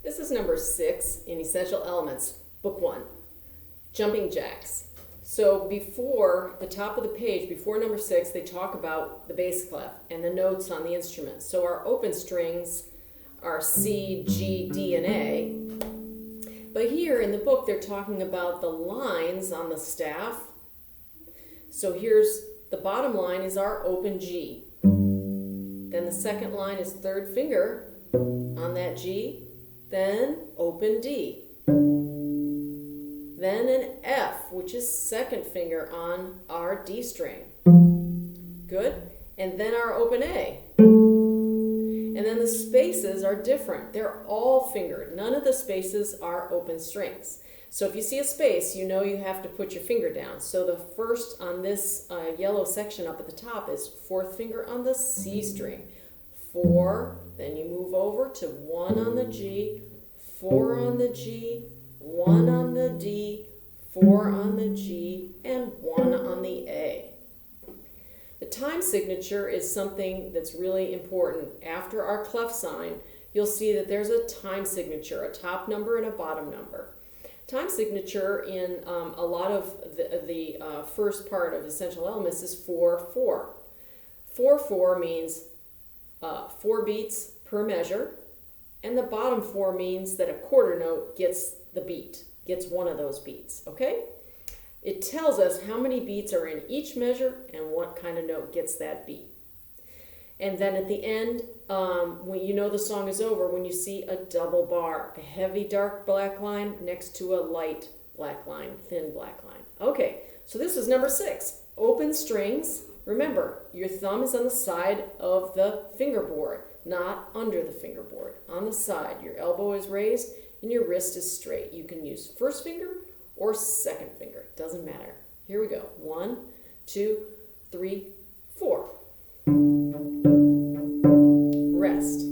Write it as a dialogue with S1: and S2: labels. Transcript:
S1: This is number 6 in Essential Elements, Book 1, Jumping Jacks. So before the top of the page, before number 6, they talk about the bass clef and the notes on the instrument. So our open strings are C, G, D, and A. But here in the book, they're talking about the lines on the staff. So here's the bottom line is our open G. Then the second line is third finger on that G. Then open D. Then an F, which is second finger on our D string. Good. And then our open A. And then the spaces are different. They're all fingered. None of the spaces are open strings. So if you see a space, you know you have to put your finger down. So the first on this yellow section up at the top is fourth finger on the C string. 4, then you move over to 1 on the G, 4 on the G, 1 on the D, 4 on the G, and 1 on the A. The time signature is something that's really important. After our clef sign, you'll see that there's a time signature, a top number and a bottom number. Time signature in a lot of the first part of Essential Elements is 4/4. 4/4 means 4 beats per measure, and the bottom 4 means that a quarter note gets the beat, gets one of those beats, okay? It tells us how many beats are in each measure and what kind of note gets that beat. And then at the end, when you know the song is over, when you see a double bar, a heavy dark black line next to a light black line, thin black line. Okay, so this is number 6, open strings. Remember, your thumb is on the side of the fingerboard, not under the fingerboard. On the side, your elbow is raised and your wrist is straight. You can use first finger or second finger, doesn't matter. Here we go, 1, 2, 3, 4. Rest.